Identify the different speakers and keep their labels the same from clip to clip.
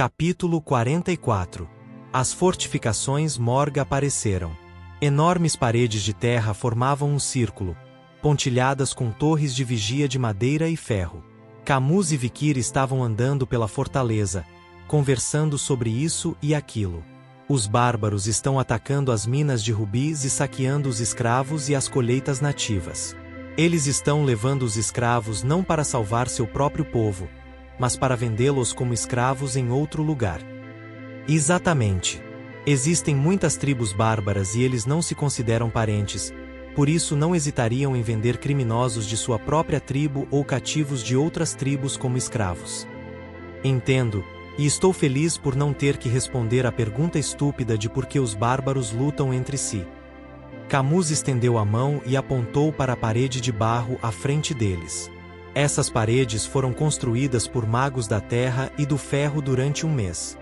Speaker 1: Capítulo 44. As fortificações Morg apareceram. Enormes paredes de terra formavam um círculo, pontilhadas com torres de vigia de madeira e ferro. Camus e Vikir estavam andando pela fortaleza, conversando sobre isso e aquilo. Os bárbaros estão atacando as minas de rubis e saqueando os escravos e as colheitas nativas. Eles estão levando os escravos não para salvar seu próprio povo, mas para vendê-los como escravos em outro lugar. Exatamente. Existem muitas tribos bárbaras e eles não se consideram parentes, por isso não hesitariam em vender criminosos de sua própria tribo ou cativos de outras tribos como escravos. Entendo, e estou feliz por não ter que responder à pergunta estúpida de por que os bárbaros lutam entre si. Camus estendeu a mão e apontou para a parede de barro à frente deles. Essas paredes foram construídas por magos da terra e do ferro durante um mês.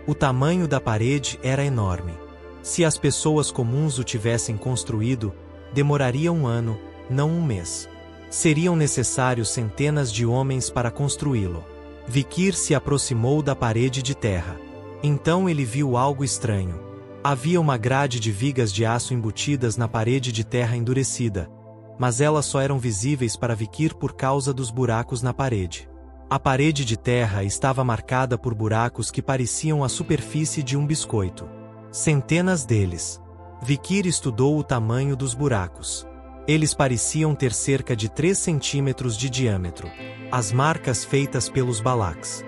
Speaker 1: O tamanho da parede era enorme. Se as pessoas comuns o tivessem construído, demoraria um ano, não um mês. Seriam necessários centenas de homens para construí-lo. Vikir se aproximou da parede de terra. Então ele viu algo estranho. Havia uma grade de vigas de aço embutidas na parede de terra endurecida, mas elas só eram visíveis para Vikir por causa dos buracos na parede. A parede de terra estava marcada por buracos que pareciam a superfície de um biscoito. Centenas deles. Vikir estudou o tamanho dos buracos. Eles pareciam ter cerca de 3 centímetros de diâmetro. As marcas feitas pelos Balaks.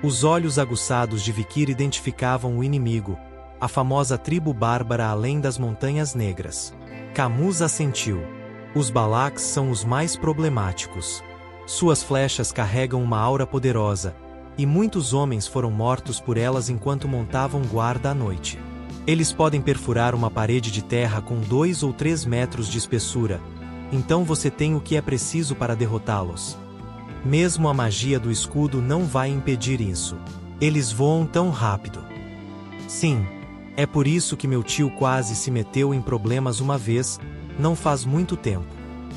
Speaker 1: Os olhos aguçados de Vikir identificavam o inimigo, a famosa tribo bárbara além das Montanhas Negras. Camus assentiu. Os Balaks são os mais problemáticos. Suas flechas carregam uma aura poderosa, e muitos homens foram mortos por elas enquanto montavam guarda à noite. Eles podem perfurar uma parede de terra com 2 ou 3 metros de espessura, então você tem o que é preciso para derrotá-los. Mesmo a magia do escudo não vai impedir isso. Eles voam tão rápido. Sim, é por isso que meu tio quase se meteu em problemas uma vez, não faz muito tempo.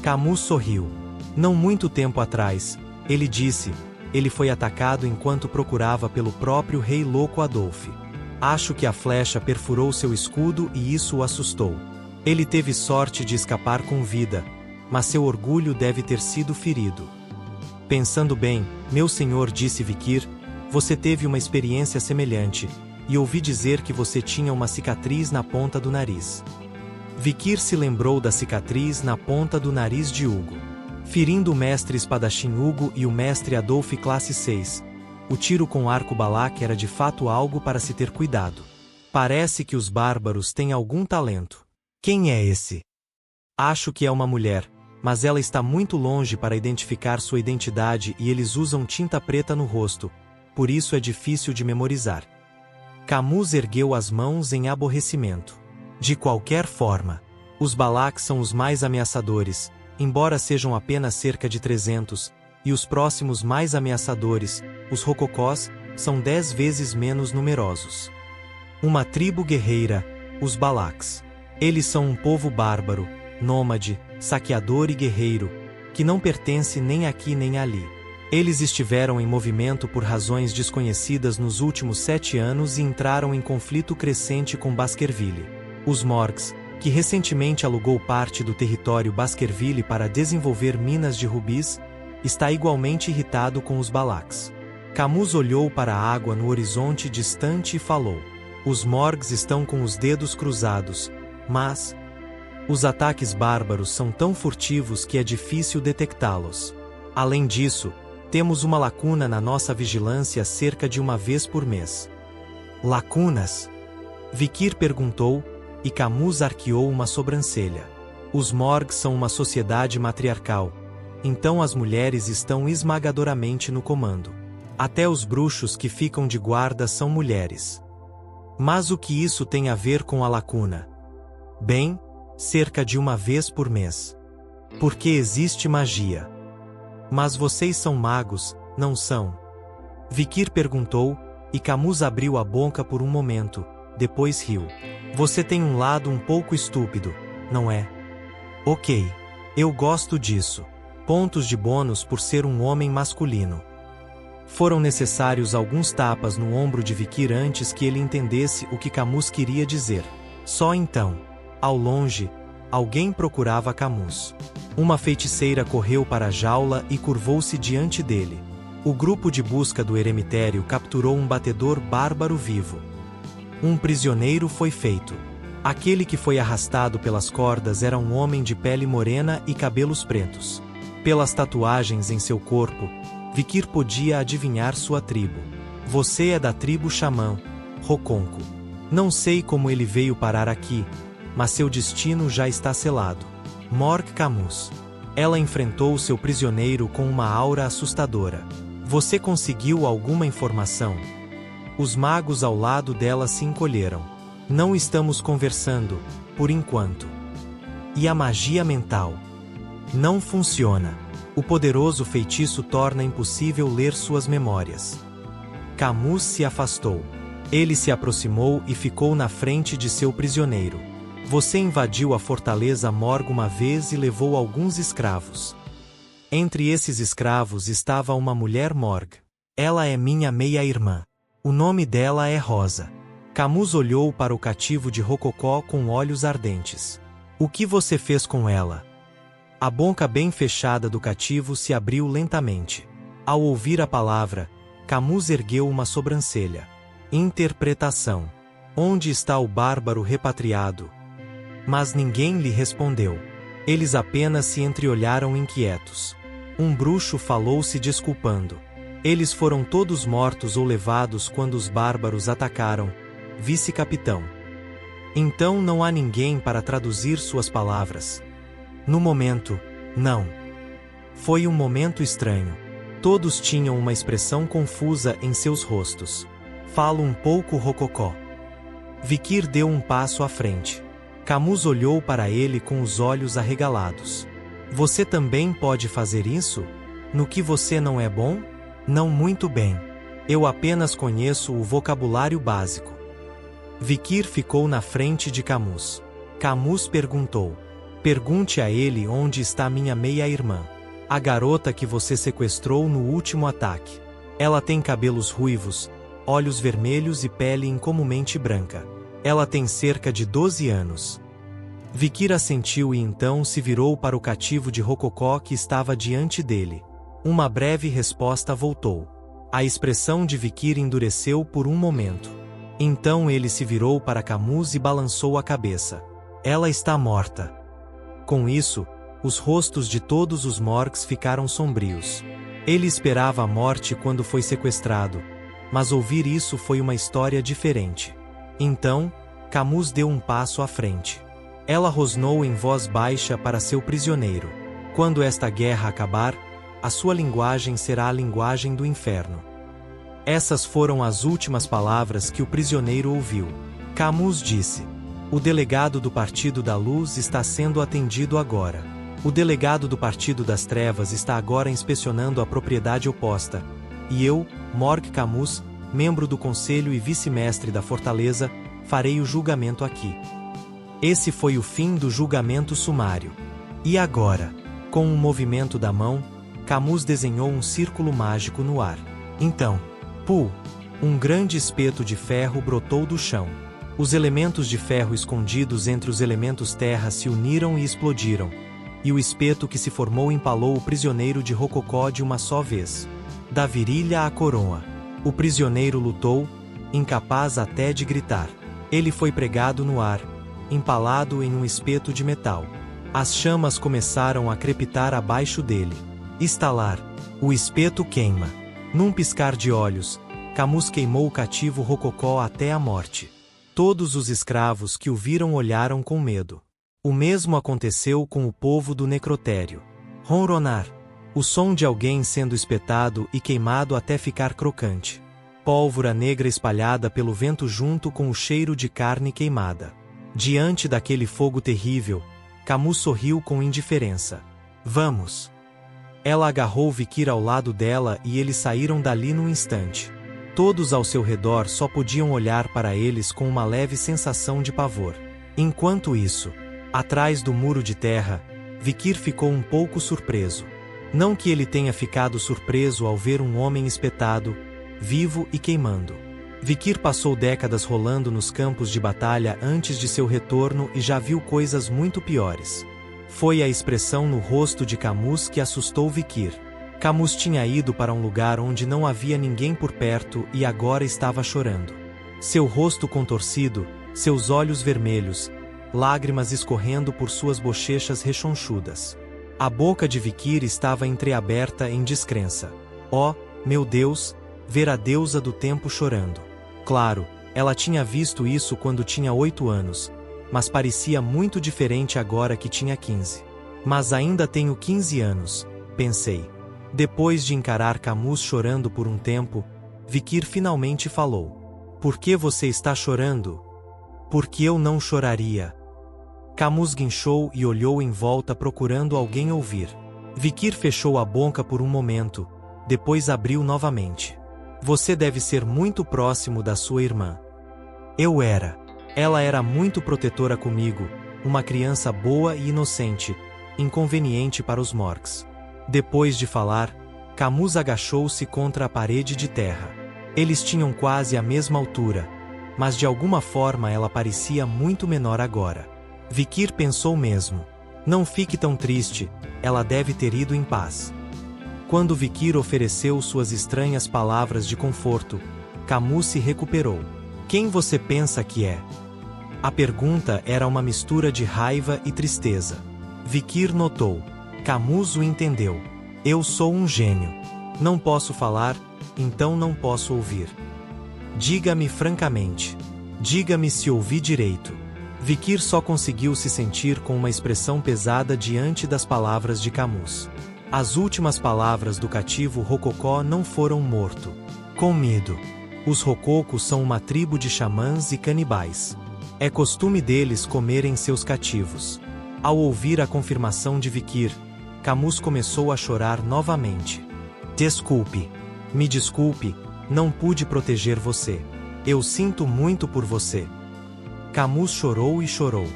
Speaker 1: Camus sorriu. Não muito tempo atrás, ele disse, ele foi atacado enquanto procurava pelo próprio rei louco Adolf. Acho que a flecha perfurou seu escudo e isso o assustou. Ele teve sorte de escapar com vida, mas seu orgulho deve ter sido ferido. Pensando bem, meu senhor, disse Vikir, você teve uma experiência semelhante, e ouvi dizer que você tinha uma cicatriz na ponta do nariz. Vikir se lembrou da cicatriz na ponta do nariz de Hugo. Ferindo o mestre espadachim Hugo e o mestre Adolf classe 6, o tiro com arco Balak era de fato algo para se ter cuidado. Parece que os bárbaros têm algum talento. Quem é esse? Acho que é uma mulher, mas ela está muito longe para identificar sua identidade e eles usam tinta preta no rosto, por isso é difícil de memorizar. Camus ergueu as mãos em aborrecimento. De qualquer forma, os Balaks são os mais ameaçadores, embora sejam apenas cerca de 300, e os próximos mais ameaçadores, os Rococós, são 10 vezes menos numerosos. Uma tribo guerreira, os Balaks. Eles são um povo bárbaro, nômade, saqueador e guerreiro, que não pertence nem aqui nem ali. Eles estiveram em movimento por razões desconhecidas nos últimos 7 anos e entraram em conflito crescente com Baskerville. Os Morgs, que recentemente alugou parte do território Baskerville para desenvolver minas de rubis, está igualmente irritado com os Balaks. Camus olhou para a água no horizonte distante e falou. Os Morgs estão com os dedos cruzados, mas os ataques bárbaros são tão furtivos que é difícil detectá-los. Além disso, temos uma lacuna na nossa vigilância cerca de uma vez por mês. Lacunas? Vikir perguntou, e Camus arqueou uma sobrancelha. Os Morgs são uma sociedade matriarcal, então as mulheres estão esmagadoramente no comando. Até os bruxos que ficam de guarda são mulheres. Mas o que isso tem a ver com a lacuna? Bem, cerca de uma vez por mês. Porque existe magia. Mas vocês são magos, não são? Vikir perguntou, e Camus abriu a boca por um momento, depois riu. Você tem um lado um pouco estúpido, não é? Ok. Eu gosto disso. Pontos de bônus por ser um homem masculino. Foram necessários alguns tapas no ombro de Vikir antes que ele entendesse o que Camus queria dizer. Só então, ao longe, alguém procurava Camus. Uma feiticeira correu para a jaula e curvou-se diante dele. O grupo de busca do eremitério capturou um batedor bárbaro vivo. Um prisioneiro foi feito. Aquele que foi arrastado pelas cordas era um homem de pele morena e cabelos pretos. Pelas tatuagens em seu corpo, Vikir podia adivinhar sua tribo. Você é da tribo Xamã, Roconco. Não sei como ele veio parar aqui, mas seu destino já está selado. Morgue Camus. Ela enfrentou seu prisioneiro com uma aura assustadora. Você conseguiu alguma informação? Os magos ao lado dela se encolheram. Não estamos conversando, por enquanto. E a magia mental? Não funciona. O poderoso feitiço torna impossível ler suas memórias. Camus se afastou. Ele se aproximou e ficou na frente de seu prisioneiro. Você invadiu a fortaleza Morgue uma vez e levou alguns escravos. Entre esses escravos estava uma mulher Morgue. Ela é minha meia-irmã. O nome dela é Rosa. Camus olhou para o cativo de Rococó com olhos ardentes. O que você fez com ela? A boca bem fechada do cativo se abriu lentamente. Ao ouvir a palavra, Camus ergueu uma sobrancelha. Interpretação. Onde está o bárbaro repatriado? Mas ninguém lhe respondeu. Eles apenas se entreolharam inquietos. Um bruxo falou se desculpando. Eles foram todos mortos ou levados quando os bárbaros atacaram. Vice-capitão. Então não há ninguém para traduzir suas palavras. No momento, não. Foi um momento estranho. Todos tinham uma expressão confusa em seus rostos. Falo um pouco Rococó. Vikir deu um passo à frente. Camus olhou para ele com os olhos arregalados. Você também pode fazer isso? No que você não é bom? Não muito bem. Eu apenas conheço o vocabulário básico. Vikir ficou na frente de Camus. Camus perguntou. Pergunte a ele onde está minha meia-irmã. A garota que você sequestrou no último ataque. Ela tem cabelos ruivos, olhos vermelhos e pele incomumente branca. Ela tem cerca de 12 anos. Vikir assentiu e então se virou para o cativo de Rococó que estava diante dele. Uma breve resposta voltou. A expressão de Vikir endureceu por um momento. Então ele se virou para Camus e balançou a cabeça. Ela está morta. Com isso, os rostos de todos os Morgues ficaram sombrios. Ele esperava a morte quando foi sequestrado, mas ouvir isso foi uma história diferente. Então, Camus deu um passo à frente. Ela rosnou em voz baixa para seu prisioneiro. Quando esta guerra acabar, a sua linguagem será a linguagem do inferno. Essas foram as últimas palavras que o prisioneiro ouviu. Camus disse: o delegado do Partido da Luz está sendo atendido agora. O delegado do Partido das Trevas está agora inspecionando a propriedade oposta. E eu, Morgue Camus, membro do Conselho e vice-mestre da Fortaleza, farei o julgamento aqui. Esse foi o fim do julgamento sumário. E agora? Com um movimento da mão, Camus desenhou um círculo mágico no ar. Então, um grande espeto de ferro brotou do chão. Os elementos de ferro escondidos entre os elementos terra se uniram e explodiram. E o espeto que se formou empalou o prisioneiro de Rococó de uma só vez. Da virilha à coroa. O prisioneiro lutou, incapaz até de gritar. Ele foi pregado no ar, empalado em um espeto de metal. As chamas começaram a crepitar abaixo dele. Estalar. O espeto queima. Num piscar de olhos, Camus queimou o cativo Rococó até a morte. Todos os escravos que o viram olharam com medo. O mesmo aconteceu com o povo do necrotério. Ronronar. O som de alguém sendo espetado e queimado até ficar crocante. Pólvora negra espalhada pelo vento junto com o cheiro de carne queimada. Diante daquele fogo terrível, Camus sorriu com indiferença. Vamos. Ela agarrou Vikir ao lado dela e eles saíram dali num instante. Todos ao seu redor só podiam olhar para eles com uma leve sensação de pavor. Enquanto isso, atrás do muro de terra, Vikir ficou um pouco surpreso. Não que ele tenha ficado surpreso ao ver um homem espetado, vivo e queimando. Vikir passou décadas rolando nos campos de batalha antes de seu retorno e já viu coisas muito piores. Foi a expressão no rosto de Camus que assustou Vikir. Camus tinha ido para um lugar onde não havia ninguém por perto e agora estava chorando. Seu rosto contorcido, seus olhos vermelhos, lágrimas escorrendo por suas bochechas rechonchudas. A boca de Vikir estava entreaberta em descrença. Oh, meu Deus, ver a deusa do tempo chorando. Claro, ela tinha visto isso quando tinha 8 anos, mas parecia muito diferente agora que tinha 15. Mas ainda tenho 15 anos, pensei. Depois de encarar Camus chorando por um tempo, Vikir finalmente falou. Por que você está chorando? Porque eu não choraria. Camus guinchou e olhou em volta procurando alguém ouvir. Vikir fechou a boca por um momento, depois abriu novamente. Você deve ser muito próximo da sua irmã. Eu era. Ela era muito protetora comigo, uma criança boa e inocente, inconveniente para os Morgs. Depois de falar, Camus agachou-se contra a parede de terra. Eles tinham quase a mesma altura, mas de alguma forma ela parecia muito menor agora. Vikir pensou mesmo. Não fique tão triste, ela deve ter ido em paz. Quando Vikir ofereceu suas estranhas palavras de conforto, Camus se recuperou. Quem você pensa que é? A pergunta era uma mistura de raiva e tristeza. Vikir notou. Camus o entendeu. Eu sou um gênio. Não posso falar, então não posso ouvir. Diga-me francamente. Diga-me se ouvi direito. Vikir só conseguiu se sentir com uma expressão pesada diante das palavras de Camus. As últimas palavras do cativo rococó não foram morto. Com medo. Os rococos são uma tribo de xamãs e canibais. É costume deles comerem seus cativos. Ao ouvir a confirmação de Vikir, Camus começou a chorar novamente. Desculpe. Me desculpe, não pude proteger você. Eu sinto muito por você. Camus chorou e chorou.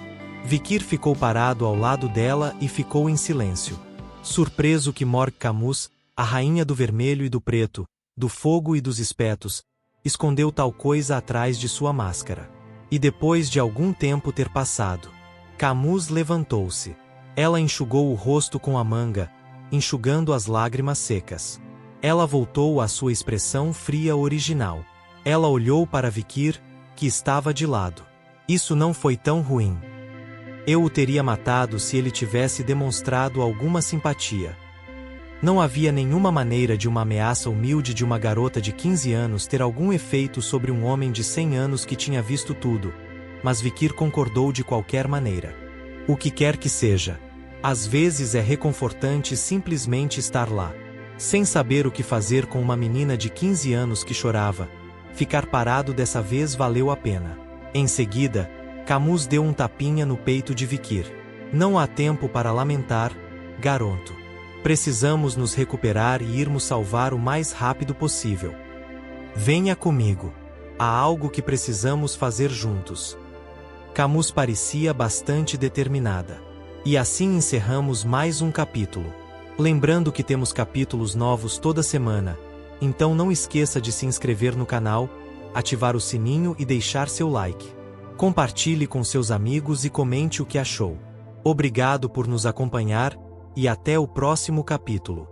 Speaker 1: Vikir ficou parado ao lado dela e ficou em silêncio. Surpreso que Morg Camus, a rainha do vermelho e do preto, do fogo e dos espetos, escondeu tal coisa atrás de sua máscara. E depois de algum tempo ter passado, Camus levantou-se. Ela enxugou o rosto com a manga, enxugando as lágrimas secas. Ela voltou à sua expressão fria original. Ela olhou para Vikir, que estava de lado. Isso não foi tão ruim. Eu o teria matado se ele tivesse demonstrado alguma simpatia. Não havia nenhuma maneira de uma ameaça humilde de uma garota de 15 anos ter algum efeito sobre um homem de 100 anos que tinha visto tudo, mas Vikir concordou de qualquer maneira. O que quer que seja. Às vezes é reconfortante simplesmente estar lá. Sem saber o que fazer com uma menina de 15 anos que chorava, ficar parado dessa vez valeu a pena. Em seguida, Camus deu um tapinha no peito de Vikir. Não há tempo para lamentar, garoto. Precisamos nos recuperar e irmos salvar o mais rápido possível. Venha comigo. Há algo que precisamos fazer juntos. Camus parecia bastante determinada. E assim encerramos mais um capítulo. Lembrando que temos capítulos novos toda semana, então não esqueça de se inscrever no canal, ativar o sininho e deixar seu like. Compartilhe com seus amigos e comente o que achou. Obrigado por nos acompanhar, e até o próximo capítulo.